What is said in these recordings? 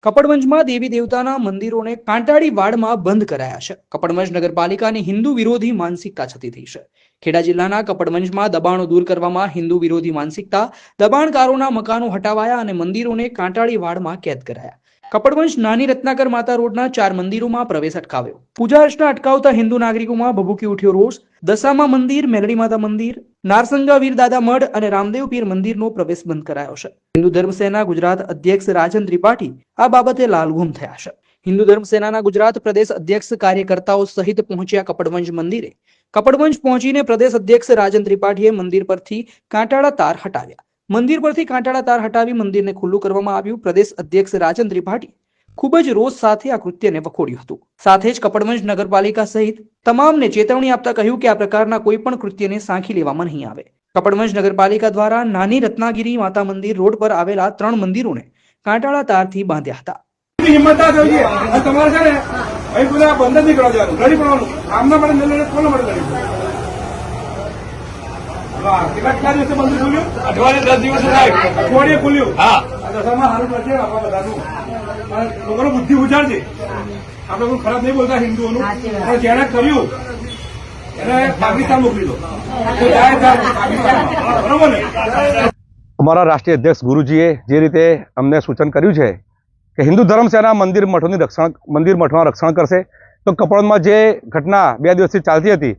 કપડવંજમાં દેવી દેવતાના મંદિરોને કાંટાળી વાડમાં બંધ કરાયા છે. કપડવંજ નગરપાલિકાની હિન્દુ વિરોધી માનસિકતા છતી થઈ છે. ખેડા જિલ્લાના કપડવંજમાં દબાણો દૂર કરવામાં હિન્દુ વિરોધી માનસિકતા, દબાણકારોના મકાનો હટાવાયા અને મંદિરોને કાંટાળી વાડમાં કેદ કરાયા. કપડવંજ નાની રત્નાકર માતા રોડના 4 મંદિરોમાં પ્રવેશ અટકાવ્યો. પૂજા અર્ચના અટકાવતા હિન્દુ નાગરિકોમાં ભભૂકી ઉઠ્યો રોષ. દશામા મંદિર, મેલડી માતા મંદિર, નારસંગા વીર દાદા મઢ અને રામદેવ પીર મંદિરનો પ્રવેશ બંધ કરાયો છે. હિન્દુ ધર્મ સેના ગુજરાત અધ્યક્ષ રાજન ત્રિપાઠી આ બાબતે લાલઘુમ થયા છે. હિન્દુ ધર્મ સેનાના ગુજરાત પ્રદેશ અધ્યક્ષ કાર્યકર્તાઓ સહિત પહોંચ્યા કપડવંજ મંદિરે. કપડવંજ પહોંચીને પ્રદેશ અધ્યક્ષ રાજન ત્રિપાઠીએ મંદિર પરથી કાંટાળા તાર હટાવ્યા. મંદિર પરથી કાંટાળા તાર હટાવી મંદિરને ખુલ્લું કરવામાં આવ્યું. પ્રદેશ અધ્યક્ષ રાજન ત્રિપાઠી ખૂબ જ રોષ સાથે આ કૃત્યને વખોડ્યું હતું. સાથે જ કપડવંજ નગરપાલિકા સહિત તમામને ચેતવણી આપતા કહ્યું કે આ પ્રકારના કોઈ પણ કૃત્યને સાંખી લેવામાં નહીં આવે. કપડવંજ નગરપાલિકા દ્વારા નાની રત્નાગીરી માતા મંદિર રોડ પર આવેલા 3 મંદિરોને કાંટાળા તારથી બાંધ્યા હતા. બુદ્ધિ ઉજાડ છે. આપણે કોઈ ખરાબ નહીં બોલતા હિન્દુઓનું, પણ જેને કર્યું એને પાકિસ્તાન મોકલી દો. બરોબર ને? અમારા રાષ્ટ્રીય અધ્યક્ષ ગુરુજીએ જે રીતે અમને સૂચન કર્યું છે કે હિન્દુ ધર્મ સેના મંદિર મઠોના રક્ષણ કરશે, તો કપડવંજમાં જે ઘટના 2 દિવસથી ચાલતી હતી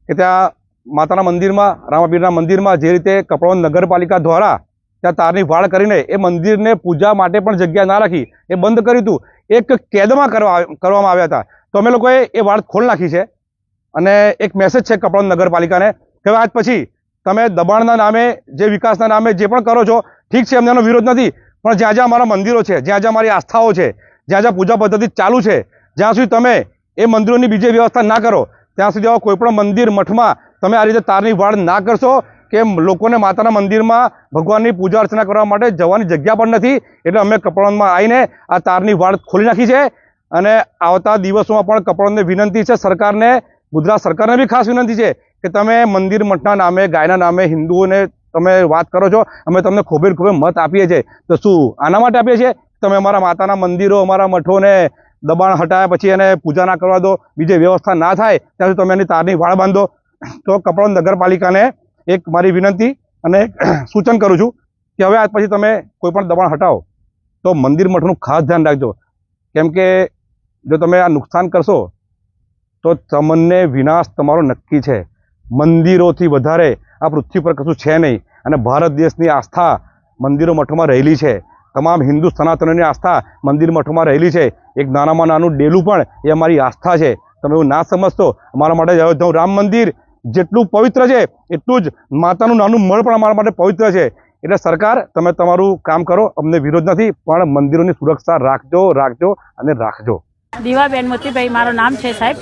કે ત્યાં માતાના મંદિરમાં, રામાપીરના મંદિરમાં જે રીતે કપડવંજ નગરપાલિકા દ્વારા ત્યાં તારની વાડ કરીને એ મંદિરને પૂજા માટે પણ જગ્યા ના રાખી એ બંધ કર્યું હતું. એક કેદમાં કરવામાં આવ્યા હતા. તો અમે લોકોએ એ વાડ ખોલી નાખી છે અને એક મેસેજ છે કપડવંજ નગરપાલિકાને કે આજ પછી તમે દબાણના નામે, જે વિકાસના નામે જે પણ કરો છો, ઠીક છે, અમને એનો વિરોધ નથી, પણ જ્યાં જ્યાં અમારા મંદિરો છે, જ્યાં જ્યાં અમારી આસ્થાઓ છે, જ્યાં જ્યાં પૂજા પદ્ધતિ ચાલુ છે, જ્યાં સુધી તમે એ મંદિરોની બીજી વ્યવસ્થા ના કરો ત્યાં સુધી કોઈ પણ મંદિર મઠમાં તમે આ રીતે તારની વાડ ના કરશો કે લોકોને માતાના મંદિરમાં ભગવાનની પૂજા અર્ચના કરવા માટે જવાની જગ્યા પણ નથી. એટલે અમે કપડવંજમાં આવીને આ તારની વાડ ખોલી નાખી છે અને આવતા દિવસોમાં પણ કપડવંજને વિનંતી છે, સરકારને, ગુજરાત સરકારને બી ખાસ વિનંતી છે કે તમે મંદિર મઠના નામે, ગાયના નામે હિન્દુઓને તમે વાત કરો છો. અમે તમને ખોબે મત આપીએ છીએ. તો શું આના માટે આપીએ છીએ? તમે અમારા માતાના મંદિરો, અમારા મઠોને દબાણ હટાયા પછી એને પૂજા ના કરવા દો, બીજી વ્યવસ્થા ના થાય ત્યાં સુધી તમે એની તારની વાડ બાંધો. તો કપડવંજ નગરપાલિકાને એક મારી વિનંતી અને સૂચન કરું છું કે હવે આજ પછી તમે કોઈ પણ દબાણ હટાવો તો મંદિર મઠનું ખાસ ધ્યાન રાખજો. કેમ કે જો તમે આ નુકસાન કરશો તો તમને વિનાશ તમારો નક્કી છે. મંદિરોથી વધારે આ પૃથ્વી પર કશું છે નહીં અને ભારત દેશની આસ્થા મંદિરો મઠોમાં રહેલી છે. તમામ હિન્દુ સનાતનોની આસ્થા મંદિર મઠોમાં રહેલી છે. એક નાનામાં નાનું ડેલું પણ એ અમારી આસ્થા છે. તમે એવું ના સમજતો. અમારા માટે અયોધ્યાનું રામ મંદિર જેટલું પવિત્ર છે એટલું જ માતાનું નાનું મળ પણ અમારા માટે પવિત્ર છે. એટલે સરકાર, તમે તમારું કામ કરો, અમને વિરોધ નથી, પણ મંદિરોની સુરક્ષા રાખજો અને રાખજો. દીવાબેન મોતીભાઈ મારું નામ છે સાહેબ.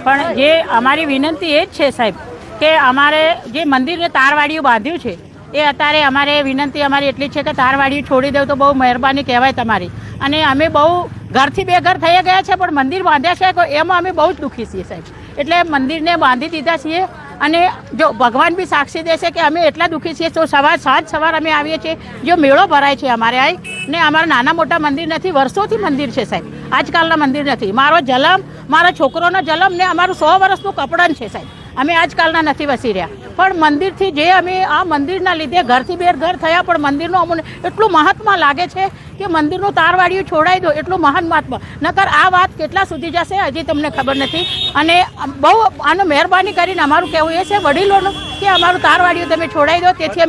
પણ જે અમારી વિનંતી એ જ છે સાહેબ કે અમારે જે મંદિરને તારવાડીઓ બાંધ્યું છે એ અત્યારે અમારે વિનંતી અમારી એટલી છે કે તારવાડીઓ છોડી દઉં તો બહુ મહેરબાની કહેવાય તમારી. અને અમે બહુ ઘરથી બેઘર થઈ ગયા છે પણ મંદિર બાંધ્યા છે એમાં અમે બહુ જ દુઃખી છીએ સાહેબ. એટલે મંદિરને બાંધી દીધા છીએ અને જો ભગવાન બી સાક્ષી દેશે કે અમે એટલા દુઃખી છીએ. તો સવાર અમે આવીએ છીએ, જો મેળો ભરાય છે અમારે અહીં ને અમારા નાના મોટા મંદિર નથી, વર્ષોથી મંદિર છે સાહેબ, આજકાલના મંદિર નથી. મારો જન્મ, મારા છોકરોનો જન્મ ને અમારું 100 વર્ષનું કપડન છે સાહેબ. અમે આજકાલના નથી વસી રહ્યા. પણ મંદિરથી જે અમે આ મંદિરના લીધે ઘરથી બેઘર થયા, પણ મંદિરનું અમને એટલું મહાત્મા લાગે છે કે મંદિરનું તારવાડીઓ છોડાવી દો, એટલું મહાન મહાત્મા. નકર આ વાત કેટલા સુધી જશે હજી તમને ખબર નથી. અને બહુ આનો મહેરબાની કરીને અમારું કહેવું એ છે વડીલોનું કે અમારું તારવાડીઓ તમે છોડાવી દો. તેથી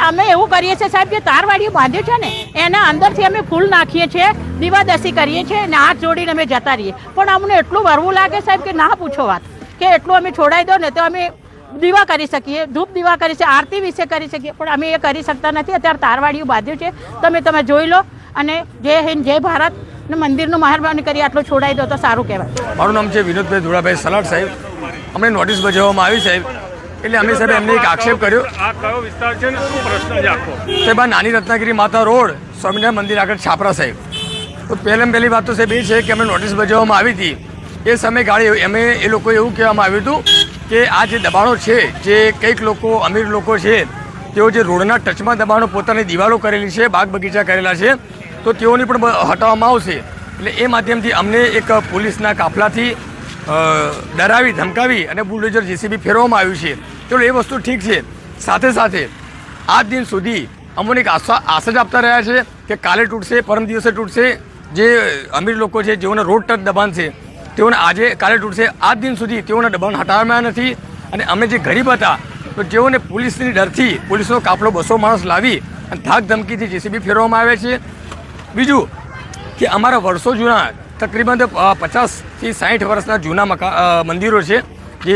અમે એવું કરીએ છીએ સાહેબ કે તારવાડીઓ બાંધ્યું છે ને એના અંદરથી અમે ફૂલ નાખીએ છીએ, દીવાદસી કરીએ છીએ અને હાથ જોડીને અમે જતા રહીએ. પણ અમને એટલું વરવું લાગે સાહેબ કે ના પૂછો વાત, કે એટલું અમે છોડાવી દો ને તો અમે દીવા કરી શકીએ, ધૂપ દીવા કરી શકીએ, આરતી વિશે કરી શકીએ, પણ અમે એ કરી શકતા નથી. અત્યારે તારવાડીઓ બાંધ્યું છે, તમે જોઈ લો. અને જય હિન્દ, જય ભારત ને મંદિરનું મહેરબાની કરી આટલું છોડાવી દો તો સારું કહેવાય. મારું નામ છે વિનોદભાઈ ધોળાભાઈ સલાડ સાહેબ. અમને નોટિસ બજાવવામાં આવી સાહેબ. એટલે અમે સાહેબ એમને એક આક્ષેપ કર્યો. આ કયો વિસ્તાર છે ને શું પ્રશ્ન છે આખો? સાહેબ આ નાની રત્નાગીરી માતા રોડ, સ્વામિનારાયણ મંદિર આગળ છાપરા સાહેબ. તો પહેલી વાત તો સાહેબ એ છે કે અમે નોટિસ બજાવવામાં આવી હતી એ સમયે ગાડી અમે એ લોકો એવું કહેવામાં આવ્યું હતું કે આ જે દબાણો છે, જે કંઈક લોકો, અમીર લોકો છે, તેઓ જે રોડના ટચમાં દબાણો પોતાની દિવાલો કરેલી છે, બાગ બગીચા કરેલા છે, તો તેઓને પણ હટાવવામાં આવશે. એટલે એ માધ્યમથી અમને એક પોલીસના કાફલાથી ડરાવી ધમકાવી અને બુલડોઝર જેસીબી ફેરવવામાં આવ્યું છે. તો એ વસ્તુ ઠીક છે. સાથે સાથે આજ દિન સુધી અમને એક આશા જ આપતા રહ્યા છે કે કાલે તૂટશે, પરમ દિવસે તૂટશે. જે અમીર લોકો છે, જેઓને રોડ ટચ દબાણ છે, તેઓને આજે કાલે તૂટશે. આજ દિન સુધી તેઓના દબાણ હટાવવામાં નથી. અને અમે જે ગરીબ હતા, તો જેઓને પોલીસની ડરથી પોલીસનો કાફલો 200 માણસ લાવી અને ધાક ધમકીથી જેસીબી ફેરવવામાં આવે છે. બીજું કે અમારા વર્ષો જૂના તકરીબન 50થી 60 વર્ષના જૂના મંદિરો છે, જે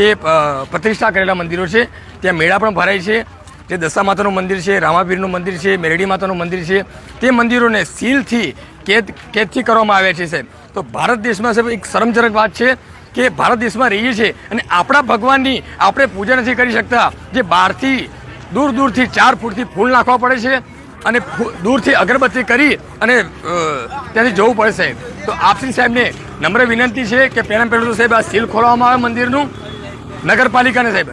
પ્રતિષ્ઠા કરેલા મંદિરો છે. ત્યાં મેળા પણ ભરાય છે. તે દશા માતાનું મંદિર છે, રામાપીરનું મંદિર છે, મેરડી માતાનું મંદિર છે. તે મંદિરોને સીલથી કેદથી કરવામાં આવ્યા છે સાહેબ. તો ભારત દેશમાં સાહેબ એક શરમજનક વાત છે કે ભારત દેશમાં રહીએ છીએ અને આપણા ભગવાનની આપણે પૂજા નથી કરી શકતા. જે બહારથી દૂરથી 4 ફૂટથી ફૂલ નાખવા પડે છે અને દૂરથી અગરબત્તી કરી અને ત્યાંથી જવું પડે સાહેબ. તો આપસી સાહેબને નમ્ર વિનંતી છે કે પહેલાં તો સાહેબ આ સીલ ખોલવામાં આવે મંદિરનું. નગરપાલિકાને સાહેબ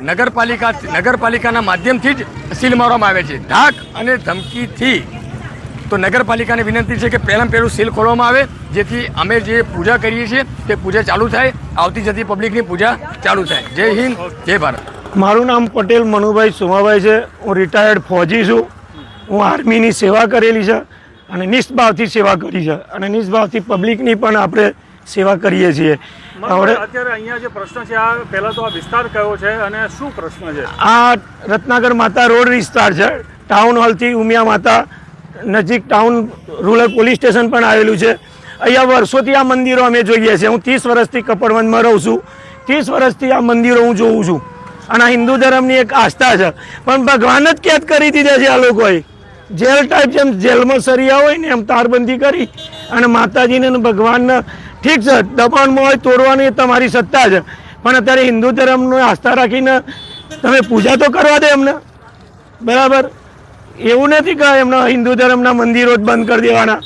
નગરપાલિકાના માધ્યમથી જ સીલ મારવામાં આવે છે, ધાક અને ધમકીથી. તો નગરપાલિકાને વિનંતી છે કે પહેલું સીલ ખોલવામાં આવે, જેથી અમે જે પૂજા કરીએ છીએ તે પૂજા ચાલુ થાય, આવતી જતી પબ્લિકની પૂજા ચાલુ થાય. જય હિન્દ, જય ભારત. મારું નામ પટેલ મનુભાઈ સોમાભાઈ છે. હું રિટાયર્ડ ફૌજી છું. હું આર્મીની સેવા કરેલી છે અને નિષ્ભાવથી સેવા કરી છે અને નિષ્ભાવથી પબ્લિકની પણ આપણે સેવા કરીએ છીએ. અત્યારે અહીંયા જે પ્રશ્ન છે, આ પહેલા તો આ વિસ્તાર કયો છે અને શું પ્રશ્ન છે? આ રત્નાગર માતા રોડ વિસ્તાર છે. ટાઉન હોલથી ઉમિયા માતા નજીક ટાઉન રૂરલ પોલીસ સ્ટેશન પણ આવેલું છે. અહીંયા વર્ષોથી આ મંદિરો અમે જોઈએ છીએ. હું 30 વર્ષથી કપડવંજમાં રહું છું. 30 વર્ષથી આ મંદિરો હું જોઉં છું અને આ હિન્દુ ધર્મની એક આસ્થા છે. પણ ભગવાન જ કેદ કરી દીધા છે આ લોકોએ. જેલ ટાઈપ જેમ જેલમાં સરિયા હોય ને એમ તારબંધી કરી અને માતાજીને ભગવાનને ઠીક છે, દબાણમાં હોય તોડવાની તમારી સત્તા છે, પણ અત્યારે હિન્દુ ધર્મનો આસ્થા રાખીને તમે પૂજા તો કરવા દે એમને. બરાબર, એવું નથી કે એમના હિન્દુ ધર્મના મંદિરો જ બંધ કરી દેવાના.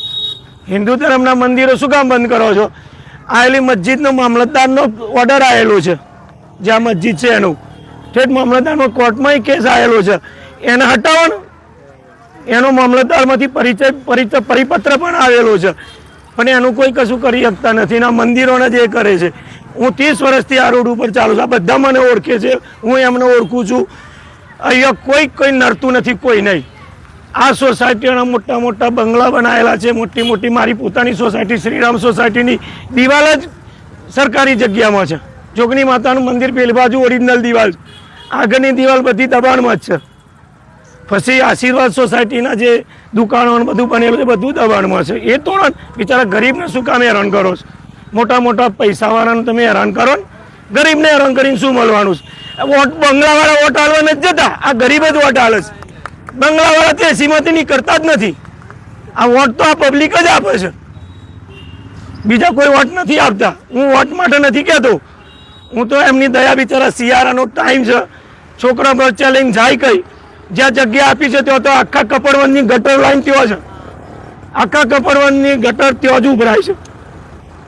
હિન્દુ ધર્મના મંદિરો શું કામ બંધ કરો છો? આવેલી મસ્જિદનો મામલતદારનો ઓર્ડર આવેલો છે, જ્યાં મસ્જિદ છે એનું ઠેઠ મામલતદારમાં કોર્ટમાં કેસ આવેલો છે, એને હટાવો ને. એનો મામલતદારમાંથી પરિપત્ર પણ આવેલો છે, પણ એનું કોઈ કશું કરી શકતા નથી. એના મંદિરોને જે કરે છે. હું 30 વર્ષથી આ રોડ ઉપર ચાલું છું. આ બધા મને ઓળખે છે, હું એમને ઓળખું છું. અહીંયા કોઈ નડતું નથી, કોઈ નહીં. આ સોસાયટીઓના મોટા મોટા બંગલા બનાવેલા છે, મોટી મોટી. મારી પોતાની સોસાયટી શ્રીરામ સોસાયટીની દિવાલ જ સરકારી જગ્યામાં છે. જોગણી માતાનું મંદિર પેલી બાજુ ઓરિજિનલ દિવાલ, આગળની દિવાલ બધી દબાણમાં જ છે. પછી આશીર્વાદ સોસાયટીના જે દુકાનો બધું બનેલું છે બધું દબાણમાં છે. એ તો બિચારા ગરીબને શું કામ હેરાન કરો છો? મોટા મોટા પૈસાવાળાને તમે હેરાન કરો ને, ગરીબને હેરાન કરીને શું મળવાનું છે? બંગલાવાળા વોટ હાલવા નથી જતા, આ ગરીબ જ વોટ હાલે છે. બંગલાવાળા તે એસીમાંથી નીકળતા જ નથી. આ વોટ તો આ પબ્લિક જ આપે છે, બીજા કોઈ વોટ નથી આપતા. હું વોટ માટે નથી કહેતો, હું તો એમની દયા. બિચારા શિયાળાનો ટાઈમ છે, છોકરા બચ્ચા લઈને જાય કઈ. જ્યાં જગ્યા આપી છે ત્યાં તો આખા કપડવંજની ગટર લાઈન ત્યાં છે. આખા કપડવંજની ગટર ત્યાં જ ઉભરાય છે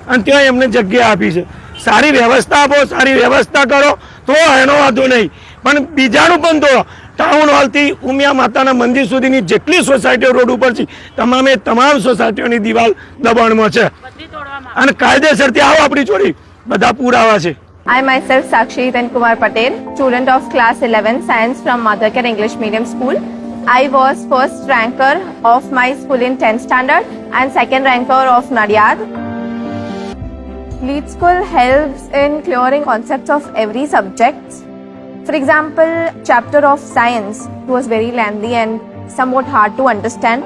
અને ત્યાં એમને જગ્યા આપી છે. સારી વ્યવસ્થા આપો, સારી વ્યવસ્થા કરો તો એનો વાંધો નહીં, પણ બીજાનું પણ તો ટાઉન હોલથી ઉમિયા માતાના મંદિર સુધીની જેટલી સોસાયટીઓ રોડ ઉપર છે, તમામ સોસાયટીઓની દિવાલ દબાણમાં છે અને કાયદેસરથી આવો આપણી જોડે બધા પુરાવા છે. I myself Sakshi Hitan Kumar Patel, student of class 11 science from Mothercare English Medium School. I was first ranker of my school in 10th standard and second ranker of Nadiad. Lead School helps in clearing concepts of every subject. For example, chapter of science was very lengthy and somewhat hard to understand.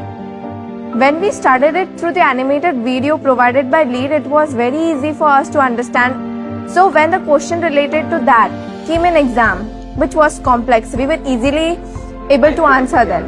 When we studied it through the animated video provided by Lead, it was very easy for us to understand. So when the question related to that came in exam, which was complex, we were easily able to answer them.